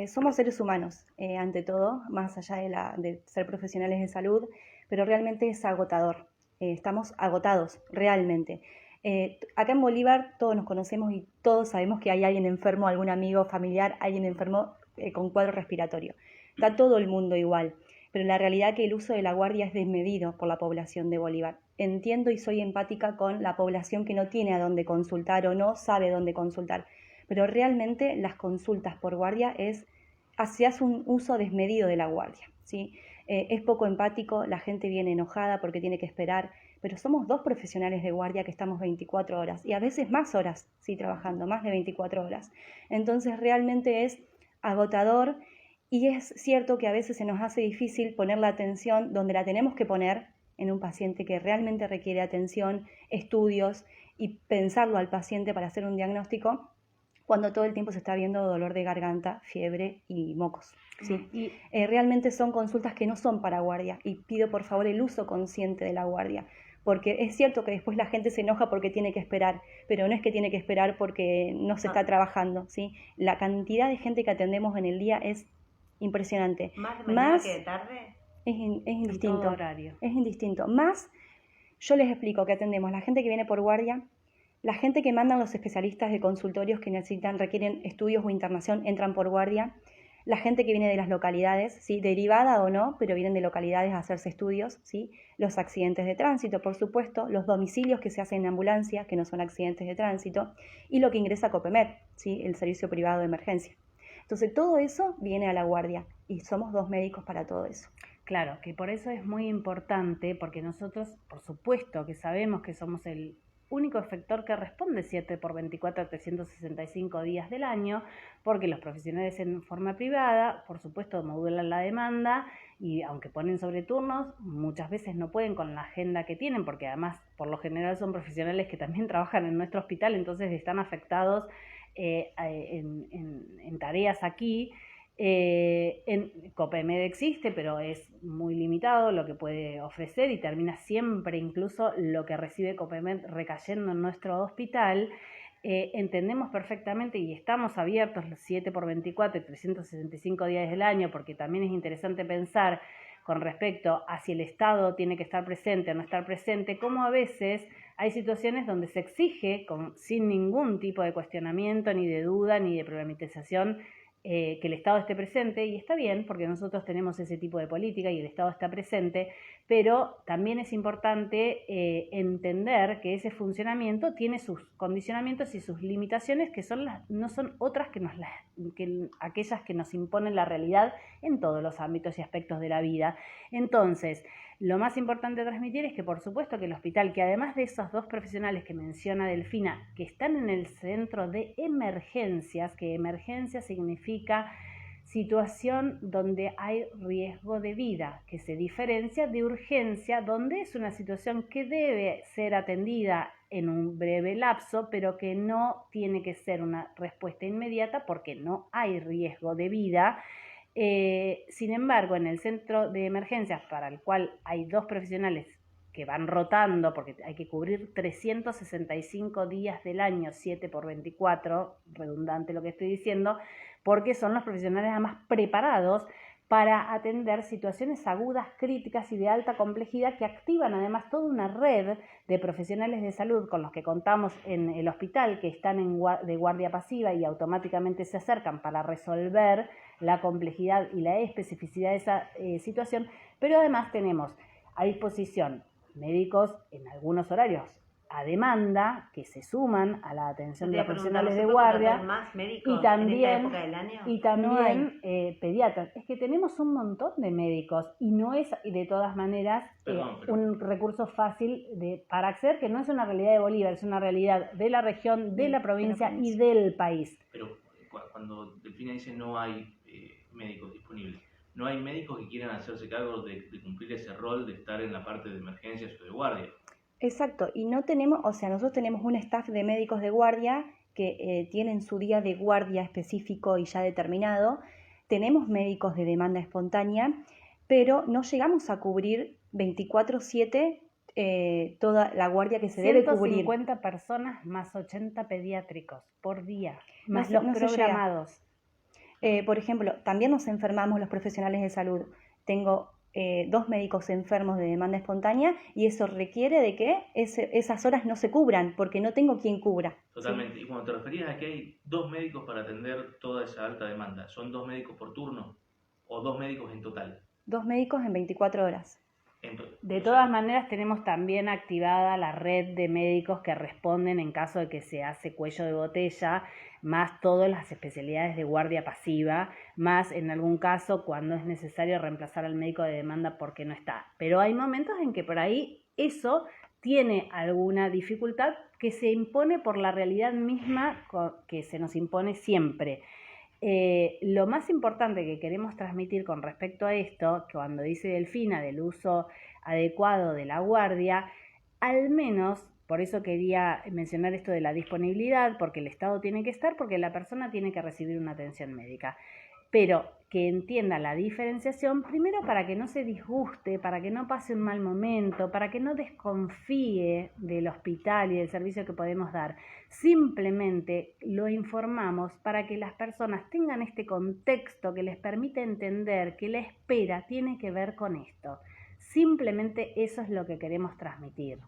Somos seres humanos, ante todo, más allá de ser profesionales de salud, pero realmente es agotador. Estamos agotados, realmente. Acá en Bolívar todos nos conocemos y todos sabemos que hay alguien enfermo, algún amigo, familiar, alguien enfermo con cuadro respiratorio. Está todo el mundo igual, pero la realidad es que el uso de la guardia es desmedido por la población de Bolívar. Entiendo y soy empática con la población que no tiene a dónde consultar o no sabe dónde consultar, pero realmente las consultas por guardia se hace un uso desmedido de la guardia, ¿sí? Es poco empático, la gente viene enojada porque tiene que esperar, pero somos dos profesionales de guardia que estamos 24 horas y a veces más horas, sí, trabajando, más de 24 horas. Entonces realmente es agotador y es cierto que a veces se nos hace difícil poner la atención donde la tenemos que poner en un paciente que realmente requiere atención, estudios y pensarlo al paciente para hacer un diagnóstico, cuando todo el tiempo se está viendo dolor de garganta, fiebre y mocos, ¿sí? Y realmente son consultas que no son para guardia y pido por favor el uso consciente de la guardia, porque es cierto que después la gente se enoja porque tiene que esperar, pero no es que tiene que esperar porque no se está trabajando, ¿sí? La cantidad de gente que atendemos en el día es impresionante. ¿Más de mañana que de tarde? Es indistinto. En todo horario. Es indistinto. Más, yo les explico que atendemos la gente que viene por guardia, la gente que mandan los especialistas de consultorios que requieren estudios o internación, entran por guardia. La gente que viene de las localidades, ¿sí? Derivada o no, pero vienen de localidades a hacerse estudios, ¿sí? Los accidentes de tránsito, por supuesto, los domicilios que se hacen en ambulancia, que no son accidentes de tránsito, y lo que ingresa a Copemed, ¿sí? El servicio privado de emergencia. Entonces todo eso viene a la guardia y somos dos médicos para todo eso. Claro, que por eso es muy importante, porque nosotros, por supuesto, que sabemos que somos el único efector que responde 7x24 a 365 días del año, porque los profesionales en forma privada, por supuesto, modulan la demanda y aunque ponen sobreturnos, muchas veces no pueden con la agenda que tienen, porque además, por lo general, son profesionales que también trabajan en nuestro hospital, entonces están afectados en tareas aquí. En Copemed existe, pero es muy limitado lo que puede ofrecer y termina siempre incluso lo que recibe Copemed recayendo en nuestro hospital. Entendemos perfectamente y estamos abiertos los 7x24 y 365 días del año, porque también es interesante pensar con respecto a si el Estado tiene que estar presente o no estar presente, como a veces hay situaciones donde se exige, sin ningún tipo de cuestionamiento, ni de duda, ni de problematización, que el Estado esté presente, y está bien porque nosotros tenemos ese tipo de política y el Estado está presente, pero también es importante entender que ese funcionamiento tiene sus condicionamientos y sus limitaciones, que no son otras que aquellas que nos imponen la realidad en todos los ámbitos y aspectos de la vida. Entonces, lo más importante a transmitir es que, por supuesto, que el hospital, que además de esos dos profesionales que menciona Delfina, que están en el centro de emergencias, que emergencia significa situación donde hay riesgo de vida, que se diferencia de urgencia, donde es una situación que debe ser atendida en un breve lapso, pero que no tiene que ser una respuesta inmediata porque no hay riesgo de vida. Sin embargo, en el centro de emergencias, para el cual hay dos profesionales que van rotando, porque hay que cubrir 365 días del año, 7x24, redundante lo que estoy diciendo, porque son los profesionales además preparados para atender situaciones agudas, críticas y de alta complejidad, que activan además toda una red de profesionales de salud con los que contamos en el hospital, que están de guardia pasiva y automáticamente se acercan para resolver la complejidad y la especificidad de esa situación, pero además tenemos a disposición médicos en algunos horarios a demanda que se suman a la atención de los profesionales de guardia, más médicos y también, en esta época del año. y también pediatras. Es que tenemos un montón de médicos y no es de todas maneras un recurso fácil para acceder, que no es una realidad de Bolívar, es una realidad de la región, de la provincia y del país. Pero cuando Delfina dice no hay médicos disponibles, no hay médicos que quieran hacerse cargo de cumplir ese rol de estar en la parte de emergencias o de guardia. Exacto, y no tenemos, o sea, nosotros tenemos un staff de médicos de guardia que tienen su día de guardia específico y ya determinado. Tenemos médicos de demanda espontánea, pero no llegamos a cubrir 24/7 toda la guardia que se debe cubrir. 150 personas más 80 pediátricos por día, más No los se programados. Por ejemplo, también nos enfermamos los profesionales de salud. Tengo 2 médicos enfermos de demanda espontánea y eso requiere de que esas horas no se cubran porque no tengo quien cubra. Totalmente. ¿Sí? Y cuando te referías a que hay 2 médicos para atender toda esa alta demanda, ¿son 2 médicos por turno o 2 médicos en total? 2 médicos en 24 horas. De todas maneras, tenemos también activada la red de médicos que responden en caso de que se hace cuello de botella, más todas las especialidades de guardia pasiva, más en algún caso cuando es necesario reemplazar al médico de demanda porque no está. Pero hay momentos en que por ahí eso tiene alguna dificultad que se impone por la realidad misma que se nos impone siempre. Lo más importante que queremos transmitir con respecto a esto, que cuando dice Delfina del uso adecuado de la guardia, al menos, por eso quería mencionar esto de la disponibilidad, porque el Estado tiene que estar, porque la persona tiene que recibir una atención médica, pero que entienda la diferenciación, primero para que no se disguste, para que no pase un mal momento, para que no desconfíe del hospital y del servicio que podemos dar. Simplemente lo informamos para que las personas tengan este contexto que les permite entender que la espera tiene que ver con esto. Simplemente eso es lo que queremos transmitir.